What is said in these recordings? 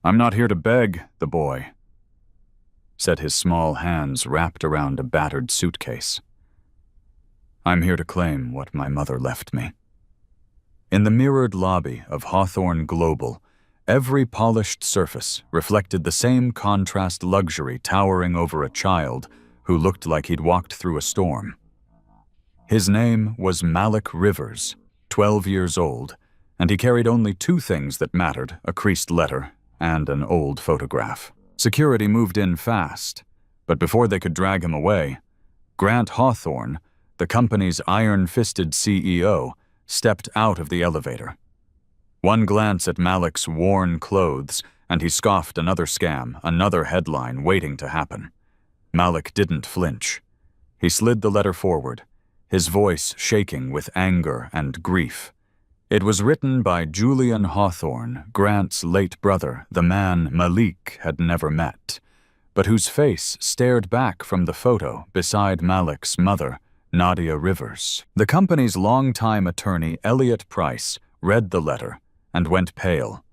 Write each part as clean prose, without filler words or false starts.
"I'm not here to beg," the boy said, his small hands wrapped around a battered suitcase. "I'm here to claim what my mother left me." In the mirrored lobby of Hawthorne Global, every polished surface reflected the same contrast luxury towering over a child who looked like he'd walked through a storm. His name was Malik Rivers, 12 years old, and he carried only two things that mattered: a creased letter and an old photograph. Security moved in fast, but before they could drag him away, Grant Hawthorne, the company's iron-fisted CEO, stepped out of the elevator. One glance at Malik's worn clothes, and he scoffed another scam, another headline waiting to happen. Malik didn't flinch. He slid the letter forward, his voice shaking with anger and grief. It was written by Julian Hawthorne, Grant's late brother, the man Malik had never met, but whose face stared back from the photo beside Malik's mother, Nadia Rivers. The company's longtime attorney, Elliot Price, read the letter and went pale.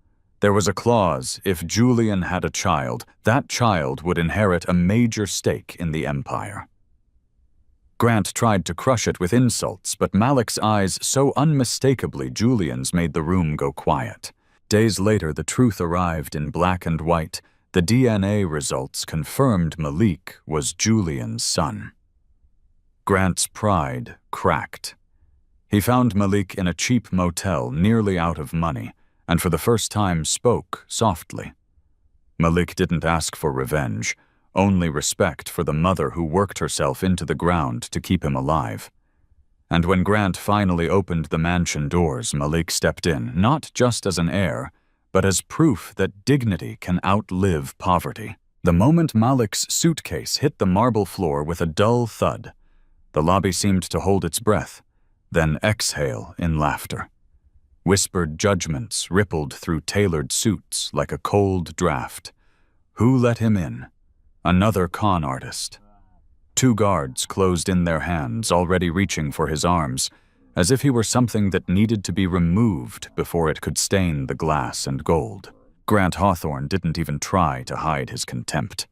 There was a clause: if Julian had a child, that child would inherit a major stake in the empire. Grant tried to crush it with insults, but Malik's eyes, so unmistakably Julian's, made the room go quiet. Days later, the truth arrived in black and white. The DNA results confirmed Malik was Julian's son. Grant's pride cracked. He found Malik in a cheap motel, nearly out of money, and for the first time spoke softly. Malik didn't ask for revenge, only respect for the mother who worked herself into the ground to keep him alive. And when Grant finally opened the mansion doors, Malik stepped in, not just as an heir, but as proof that dignity can outlive poverty. The moment Malik's suitcase hit the marble floor with a dull thud, the lobby seemed to hold its breath, then exhale in laughter. Whispered judgments rippled through tailored suits like a cold draft. Who let him in? Another con artist. Two guards closed in their hands, already reaching for his arms, as if he were something that needed to be removed before it could stain the glass and gold. Grant Hawthorne didn't even try to hide his contempt.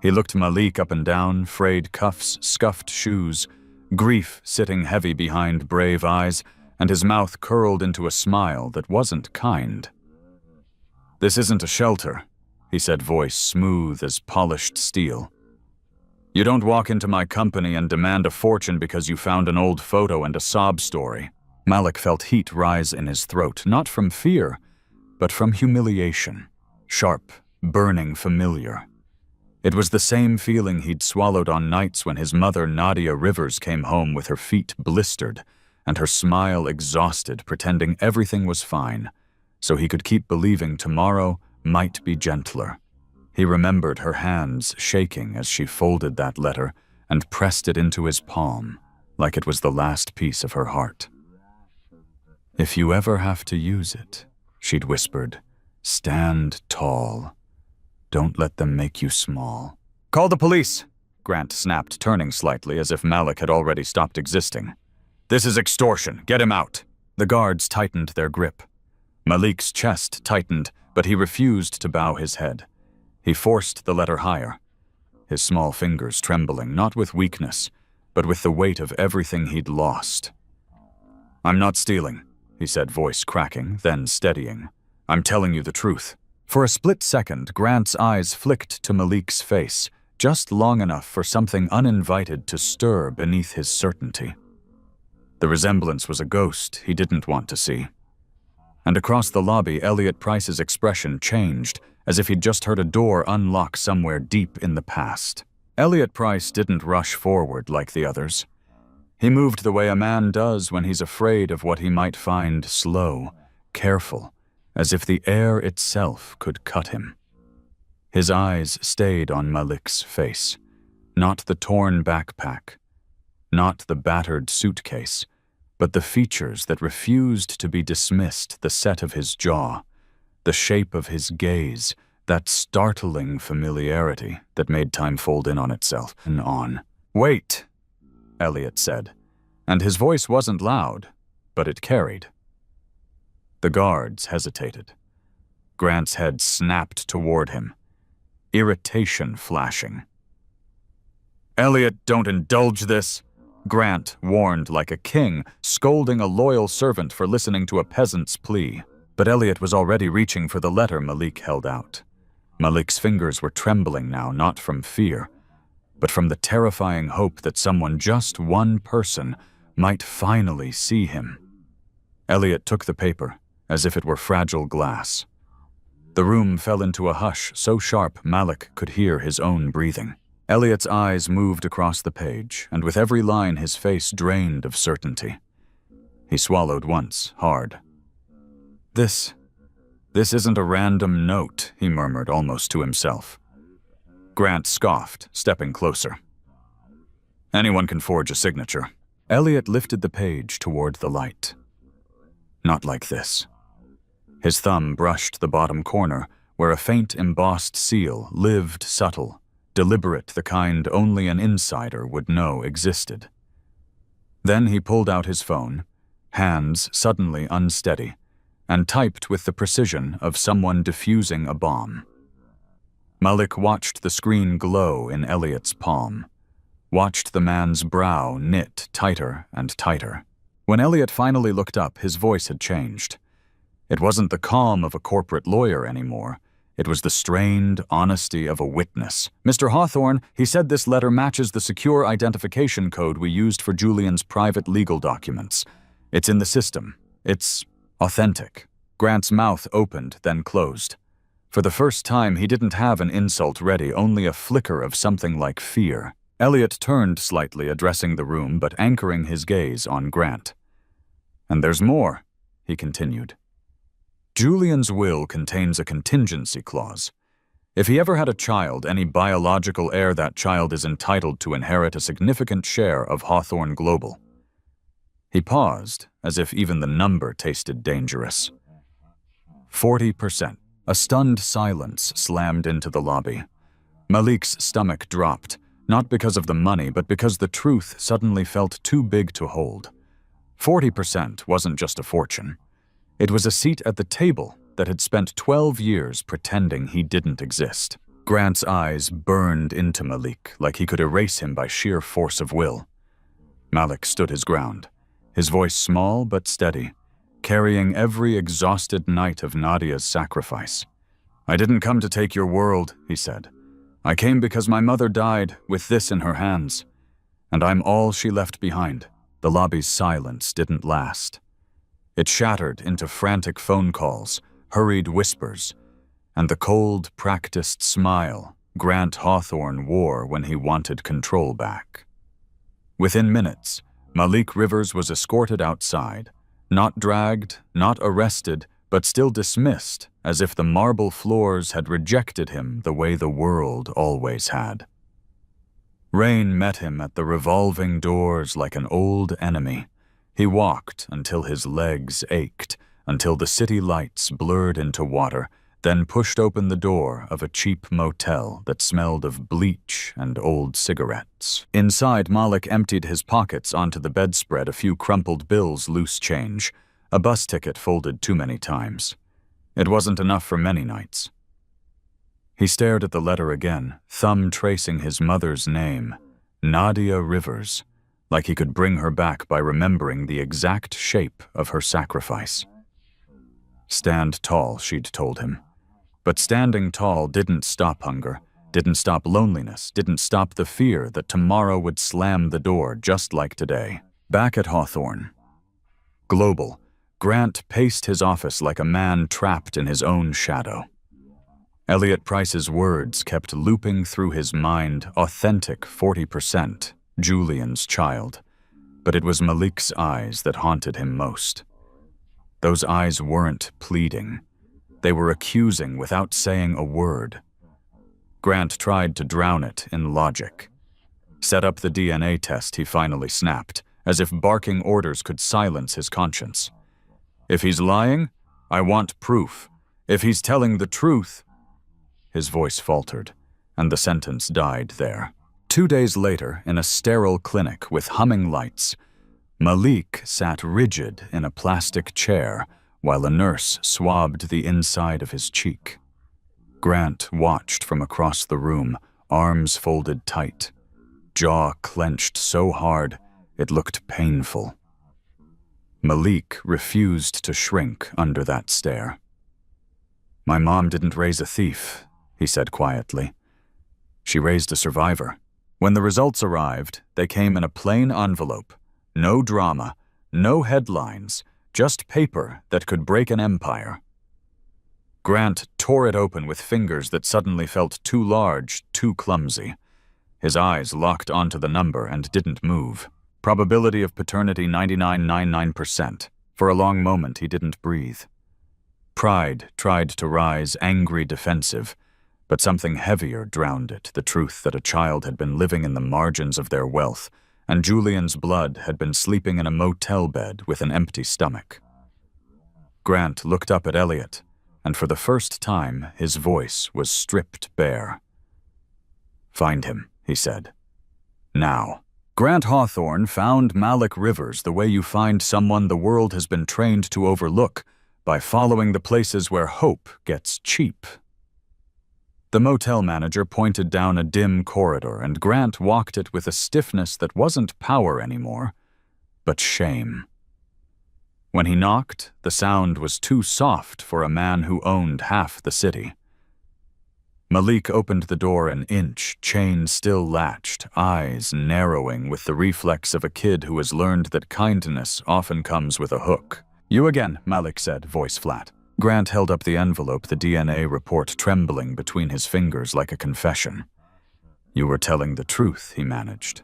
He looked Malik up and down, frayed cuffs, scuffed shoes, grief sitting heavy behind brave eyes, and his mouth curled into a smile that wasn't kind. "This isn't a shelter," he said, voice smooth as polished steel. "You don't walk into my company and demand a fortune because you found an old photo and a sob story." Malik felt heat rise in his throat, not from fear, but from humiliation. Sharp, burning, familiar. It was the same feeling he'd swallowed on nights when his mother, Nadia Rivers, came home with her feet blistered and her smile exhausted, pretending everything was fine, so he could keep believing tomorrow might be gentler. He remembered her hands shaking as she folded that letter and pressed it into his palm, like it was the last piece of her heart. "If you ever have to use it," she'd whispered, "stand tall. Don't let them make you small." "Call the police," Grant snapped, turning slightly as if Malik had already stopped existing. "This is extortion. Get him out." The guards tightened their grip. Malik's chest tightened, but he refused to bow his head. He forced the letter higher, his small fingers trembling, not with weakness, but with the weight of everything he'd lost. "I'm not stealing," he said, voice cracking, then steadying. "I'm telling you the truth." For a split second, Grant's eyes flicked to Malik's face, just long enough for something uninvited to stir beneath his certainty. The resemblance was a ghost he didn't want to see. And across the lobby, Elliot Price's expression changed, as if he'd just heard a door unlock somewhere deep in the past. Elliot Price didn't rush forward like the others. He moved the way a man does when he's afraid of what he might find, slow, careful, as if the air itself could cut him. His eyes stayed on Malik's face, not the torn backpack, not the battered suitcase, but the features that refused to be dismissed, the set of his jaw, the shape of his gaze, that startling familiarity that made time fold in on itself and on. "Wait," Elliot said, and his voice wasn't loud, but it carried. The guards hesitated. Grant's head snapped toward him, irritation flashing. "Elliot, don't indulge this," Grant warned like a king, scolding a loyal servant for listening to a peasant's plea. But Elliot was already reaching for the letter Malik held out. Malik's fingers were trembling now, not from fear, but from the terrifying hope that someone, just one person, might finally see him. Elliot took the paper, as if it were fragile glass. The room fell into a hush so sharp Malik could hear his own breathing. Elliot's eyes moved across the page, and with every line his face drained of certainty. He swallowed once, hard. This isn't a random note," he murmured almost to himself. Grant scoffed, stepping closer. "Anyone can forge a signature." Elliot lifted the page toward the light. Not like this. His thumb brushed the bottom corner, where a faint embossed seal lived subtle, deliberate, the kind only an insider would know existed. Then he pulled out his phone, hands suddenly unsteady, and typed with the precision of someone defusing a bomb. Malik watched the screen glow in Elliot's palm, watched the man's brow knit tighter and tighter. When Elliot finally looked up, his voice had changed. It wasn't the calm of a corporate lawyer anymore. It was the strained honesty of a witness. "Mr. Hawthorne, he said this letter matches the secure identification code we used for Julian's private legal documents. It's in the system. It's authentic." Grant's mouth opened, then closed. For the first time, he didn't have an insult ready, only a flicker of something like fear. Elliot turned slightly, addressing the room, but anchoring his gaze on Grant. "And there's more," he continued. "Julian's will contains a contingency clause. If he ever had a child, any biological heir, that child is entitled to inherit a significant share of Hawthorne Global." He paused, as if even the number tasted dangerous. 40%. A stunned silence slammed into the lobby. Malik's stomach dropped, not because of the money, but because the truth suddenly felt too big to hold. 40% wasn't just a fortune. It was a seat at the table that had spent 12 years pretending he didn't exist. Grant's eyes burned into Malik like he could erase him by sheer force of will. Malik stood his ground, his voice small but steady, carrying every exhausted night of Nadia's sacrifice. "I didn't come to take your world," he said. "I came because my mother died with this in her hands, and I'm all she left behind." The lobby's silence didn't last. It shattered into frantic phone calls, hurried whispers, and the cold, practiced smile Grant Hawthorne wore when he wanted control back. Within minutes, Malik Rivers was escorted outside, not dragged, not arrested, but still dismissed, as if the marble floors had rejected him the way the world always had. Rain met him at the revolving doors like an old enemy. He walked until his legs ached, until the city lights blurred into water, then pushed open the door of a cheap motel that smelled of bleach and old cigarettes. Inside, Malik emptied his pockets onto the bedspread, a few crumpled bills, loose change, a bus ticket folded too many times. It wasn't enough for many nights. He stared at the letter again, thumb tracing his mother's name, Nadia Rivers, like he could bring her back by remembering the exact shape of her sacrifice. Stand tall, she'd told him. But standing tall didn't stop hunger, didn't stop loneliness, didn't stop the fear that tomorrow would slam the door just like today. Back at Hawthorne Global, Grant paced his office like a man trapped in his own shadow. Elliot Price's words kept looping through his mind, authentic 40%, Julian's child. But it was Malik's eyes that haunted him most. Those eyes weren't pleading. They were accusing without saying a word. Grant tried to drown it in logic. Set up the DNA test, he finally snapped, as if barking orders could silence his conscience. If he's lying, I want proof. If he's telling the truth... His voice faltered, and the sentence died there. 2 days later, in a sterile clinic with humming lights, Malik sat rigid in a plastic chair, while a nurse swabbed the inside of his cheek. Grant watched from across the room, arms folded tight, jaw clenched so hard it looked painful. Malik refused to shrink under that stare. "My mom didn't raise a thief," he said quietly. "She raised a survivor." When the results arrived, they came in a plain envelope. No drama, no headlines, just paper that could break an empire. Grant tore it open with fingers that suddenly felt too large, too clumsy. His eyes locked onto the number and didn't move. Probability of paternity 99.99%. For a long moment, he didn't breathe. Pride tried to rise, angry, defensive, but something heavier drowned it, the truth that a child had been living in the margins of their wealth, and Julian's blood had been sleeping in a motel bed with an empty stomach. Grant looked up at Elliot, and for the first time, his voice was stripped bare. "Find him," he said. "Now." Grant Hawthorne found Malik Rivers the way you find someone the world has been trained to overlook, by following the places where hope gets cheap. The motel manager pointed down a dim corridor, and Grant walked it with a stiffness that wasn't power anymore, but shame. When he knocked, the sound was too soft for a man who owned half the city. Malik opened the door an inch, chain still latched, eyes narrowing with the reflex of a kid who has learned that kindness often comes with a hook. "You again," Malik said, voice flat. Grant held up the envelope, the DNA report trembling between his fingers like a confession. "You were telling the truth," he managed.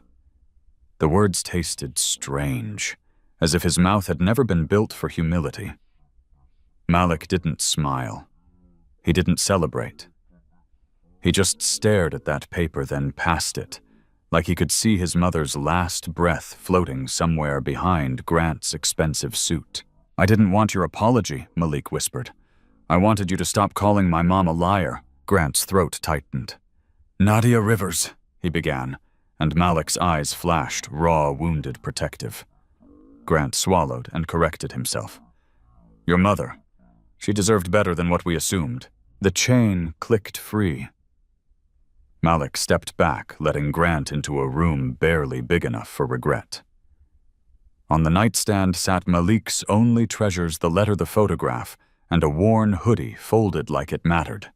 The words tasted strange, as if his mouth had never been built for humility. Malik didn't smile. He didn't celebrate. He just stared at that paper, then past it, like he could see his mother's last breath floating somewhere behind Grant's expensive suit. "I didn't want your apology," Malik whispered. "I wanted you to stop calling my mom a liar." Grant's throat tightened. "Nadia Rivers," he began, and Malik's eyes flashed, raw, wounded, protective. Grant swallowed and corrected himself. "Your mother. She deserved better than what we assumed." The chain clicked free. Malik stepped back, letting Grant into a room barely big enough for regret. On the nightstand sat Malik's only treasures, the letter, the photograph, and a worn hoodie folded like it mattered.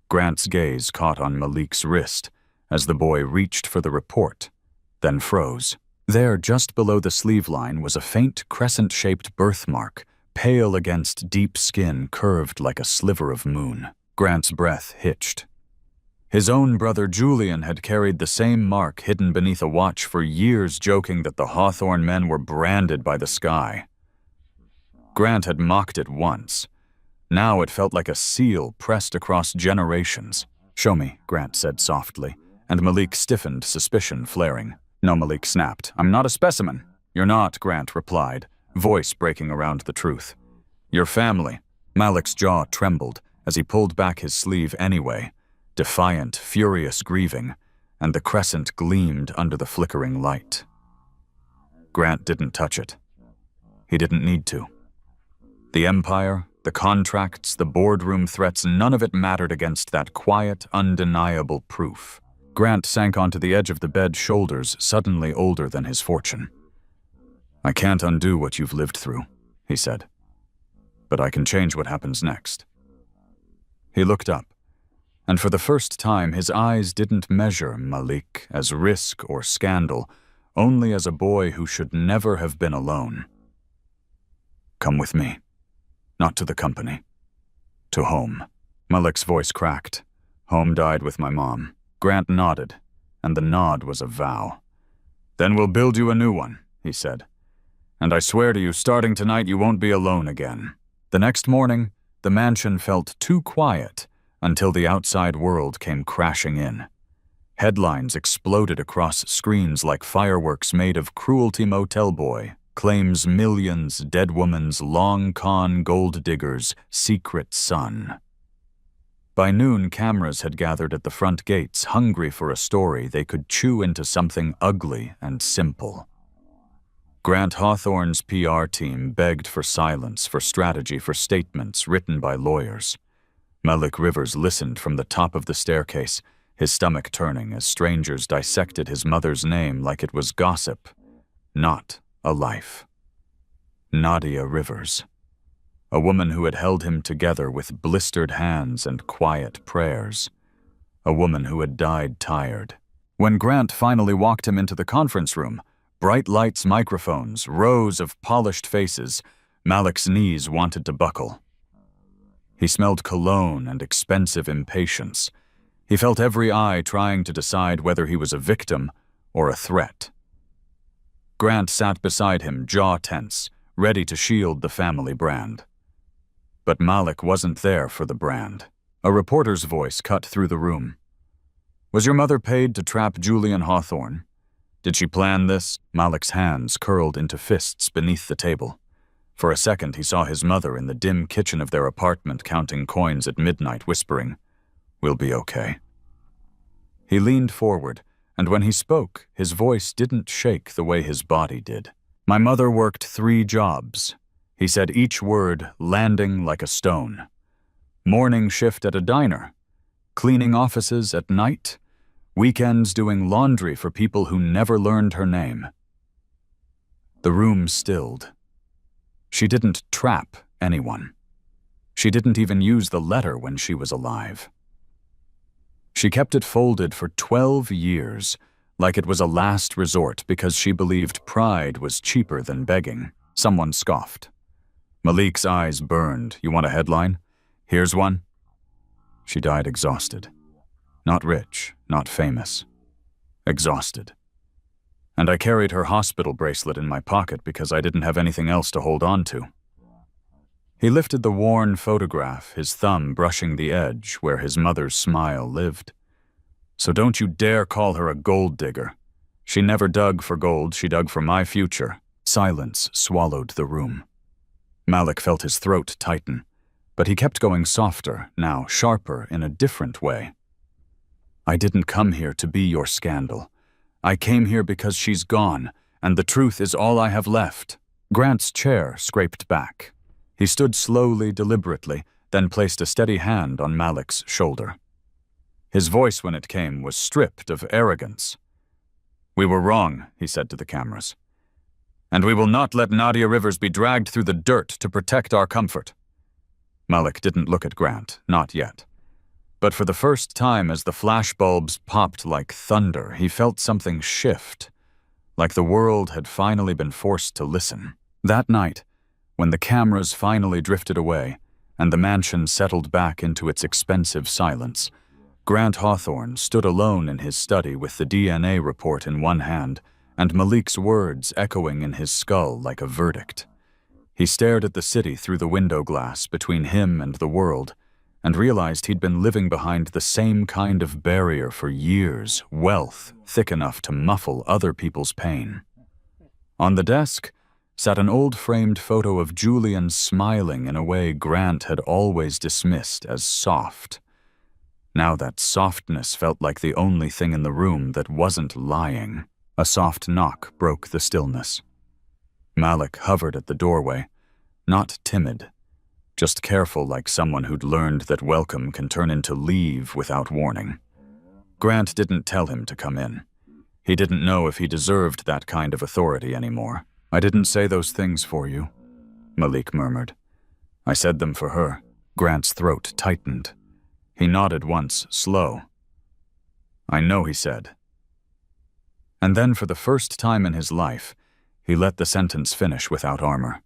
Grant's gaze caught on Malik's wrist as the boy reached for the report, then froze. There, just below the sleeve line, was a faint crescent-shaped birthmark, pale against deep skin curved like a sliver of moon. Grant's breath hitched. His own brother Julian had carried the same mark hidden beneath a watch for years, joking that the Hawthorne men were branded by the sky. Grant had mocked it once. Now it felt like a seal pressed across generations. "Show me," Grant said softly, and Malik stiffened, suspicion flaring. "No," Malik snapped. "I'm not a specimen." "You're not," Grant replied, voice breaking around the truth. "Your family." Malik's jaw trembled as he pulled back his sleeve anyway, defiant, furious grieving, and the crescent gleamed under the flickering light. Grant didn't touch it. He didn't need to. The empire, the contracts, the boardroom threats, none of it mattered against that quiet, undeniable proof. Grant sank onto the edge of the bed, shoulders suddenly older than his fortune. "I can't undo what you've lived through," he said. "But I can change what happens next." He looked up, and for the first time his eyes didn't measure Malik as risk or scandal, only as a boy who should never have been alone. "Come with me. Not to the company. To home." Malik's voice cracked. "Home died with my mom." Grant nodded, and the nod was a vow. "Then we'll build you a new one," he said. "And I swear to you, starting tonight, you won't be alone again." The next morning, the mansion felt too quiet until the outside world came crashing in. Headlines exploded across screens like fireworks made of cruelty. Motel boy claims millions, dead woman's long con gold digger's secret son. By noon, cameras had gathered at the front gates, hungry for a story they could chew into something ugly and simple. Grant Hawthorne's PR team begged for silence, for strategy, for statements written by lawyers. Malik Rivers listened from the top of the staircase, his stomach turning as strangers dissected his mother's name like it was gossip, not a life. Nadia Rivers. A woman who had held him together with blistered hands and quiet prayers. A woman who had died tired. When Grant finally walked him into the conference room, bright lights, microphones, rows of polished faces, Malik's knees wanted to buckle. He smelled cologne and expensive impatience. He felt every eye trying to decide whether he was a victim or a threat. Grant sat beside him, jaw tense, ready to shield the family brand. But Malik wasn't there for the brand. A reporter's voice cut through the room. "Was your mother paid to trap Julian Hawthorne? Did she plan this?" Malik's hands curled into fists beneath the table. For a second he saw his mother in the dim kitchen of their apartment counting coins at midnight, whispering, "We'll be okay." He leaned forward, and when he spoke, his voice didn't shake the way his body did. "My mother worked 3 jobs," he said, each word landing like a stone. "Morning shift at a diner, cleaning offices at night, weekends doing laundry for people who never learned her name." The room stilled. She didn't trap anyone. She didn't even use the letter when she was alive. She kept it folded for 12 years, like it was a last resort because she believed pride was cheaper than begging. Someone scoffed. Malik's eyes burned. "You want a headline? Here's one." She died exhausted. Not rich, not famous. Exhausted. And I carried her hospital bracelet in my pocket because I didn't have anything else to hold on to. He lifted the worn photograph, his thumb brushing the edge where his mother's smile lived. "So don't you dare call her a gold digger. She never dug for gold, she dug for my future." Silence swallowed the room. Malik felt his throat tighten, but he kept going softer, now sharper in a different way. "I didn't come here to be your scandal. I came here because she's gone, and the truth is all I have left." Grant's chair scraped back. He stood slowly, deliberately, then placed a steady hand on Malik's shoulder. His voice, when it came, was stripped of arrogance. "We were wrong," he said to the cameras. "And we will not let Nadia Rivers be dragged through the dirt to protect our comfort." Malik didn't look at Grant, not yet. But for the first time as the flashbulbs popped like thunder, he felt something shift, like the world had finally been forced to listen. That night, when the cameras finally drifted away and the mansion settled back into its expensive silence, Grant Hawthorne stood alone in his study with the DNA report in one hand and Malik's words echoing in his skull like a verdict. He stared at the city through the window glass between him and the world, and realized he'd been living behind the same kind of barrier for years, wealth thick enough to muffle other people's pain. On the desk sat an old framed photo of Julian smiling in a way Grant had always dismissed as soft. Now that softness felt like the only thing in the room that wasn't lying. A soft knock broke the stillness. Malik hovered at the doorway, not timid, just careful like someone who'd learned that welcome can turn into leave without warning. Grant didn't tell him to come in. He didn't know if he deserved that kind of authority anymore. "I didn't say those things for you," Malik murmured. "I said them for her." Grant's throat tightened. He nodded once, slow. "I know," he said. And then for the first time in his life, he let the sentence finish without armor.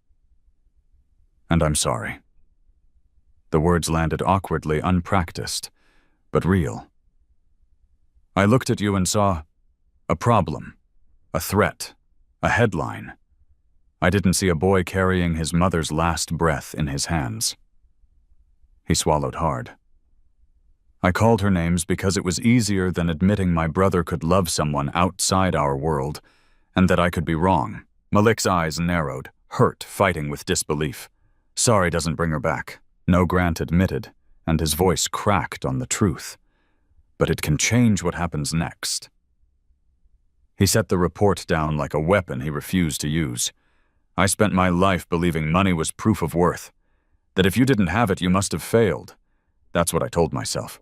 "And I'm sorry." The words landed awkwardly, unpracticed, but real. "I looked at you and saw a problem, a threat, a headline. I didn't see a boy carrying his mother's last breath in his hands." He swallowed hard. "I called her names because it was easier than admitting my brother could love someone outside our world, and that I could be wrong." Malik's eyes narrowed, hurt, fighting with disbelief. "Sorry doesn't bring her back." No, Grant admitted, and his voice cracked on the truth. "But it can change what happens next." He set the report down like a weapon he refused to use. I spent my life believing money was proof of worth, that if you didn't have it, you must have failed. That's what I told myself.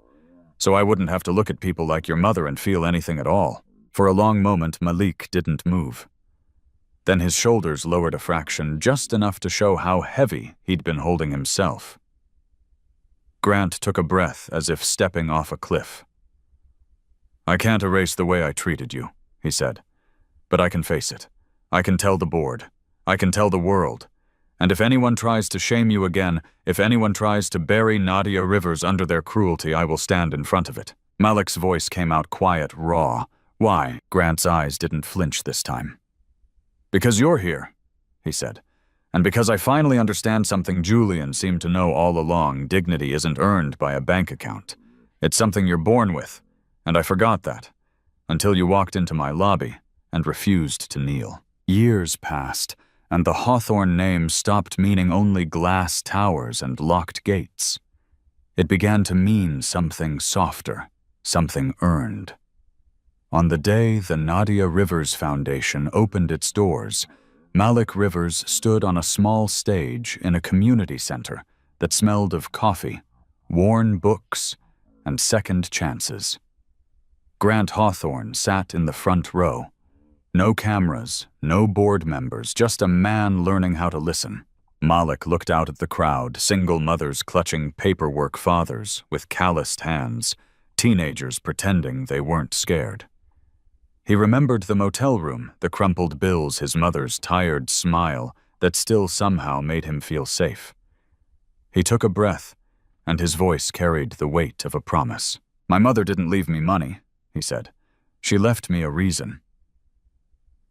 So I wouldn't have to look at people like your mother and feel anything at all. For a long moment, Malik didn't move. Then his shoulders lowered a fraction, just enough to show how heavy he'd been holding himself. Grant took a breath as if stepping off a cliff. I can't erase the way I treated you, he said, but I can face it. I can tell the board. I can tell the world. And if anyone tries to shame you again, if anyone tries to bury Nadia Rivers under their cruelty, I will stand in front of it. Malik's voice came out quiet, raw. Why? Grant's eyes didn't flinch this time. Because you're here, he said. And because I finally understand something Julian seemed to know all along, dignity isn't earned by a bank account. It's something you're born with. And I forgot that, until you walked into my lobby and refused to kneel. Years passed, and the Hawthorne name stopped meaning only glass towers and locked gates. It began to mean something softer, something earned. On the day the Nadia Rivers Foundation opened its doors, Malik Rivers stood on a small stage in a community center that smelled of coffee, worn books, and second chances. Grant Hawthorne sat in the front row. No cameras, no board members, just a man learning how to listen. Malik looked out at the crowd, single mothers clutching paperwork fathers with calloused hands, teenagers pretending they weren't scared. He remembered the motel room, the crumpled bills, his mother's tired smile that still somehow made him feel safe. He took a breath, and his voice carried the weight of a promise. My mother didn't leave me money, he said. She left me a reason.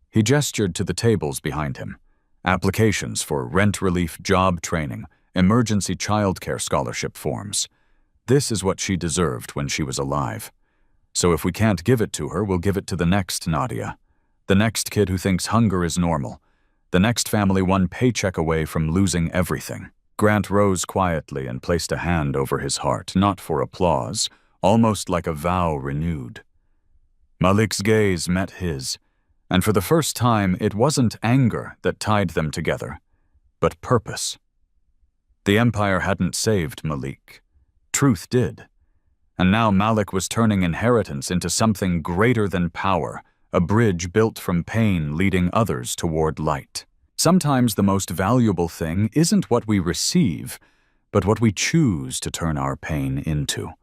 He gestured to the tables behind him. Applications for rent relief, job training, emergency childcare scholarship forms. This is what she deserved when she was alive. So if we can't give it to her, we'll give it to the next Nadia. The next kid who thinks hunger is normal. The next family one paycheck away from losing everything. Grant rose quietly and placed a hand over his heart, not for applause, almost like a vow renewed. Malik's gaze met his, and for the first time it wasn't anger that tied them together, but purpose. The Empire hadn't saved Malik. Truth did. And now Malik was turning inheritance into something greater than power, a bridge built from pain leading others toward light. Sometimes the most valuable thing isn't what we receive, but what we choose to turn our pain into.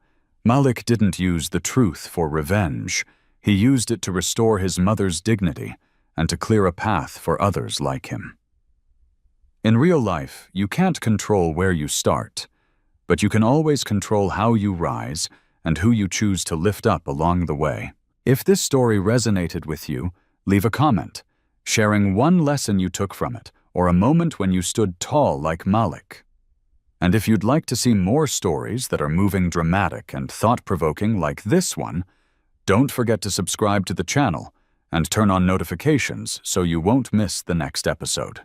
Malik didn't use the truth for revenge. He used it to restore his mother's dignity and to clear a path for others like him. In real life, you can't control where you start, but you can always control how you rise and who you choose to lift up along the way. If this story resonated with you, leave a comment, sharing one lesson you took from it or a moment when you stood tall like Malik. And if you'd like to see more stories that are moving, dramatic, and thought-provoking like this one, don't forget to subscribe to the channel and turn on notifications so you won't miss the next episode.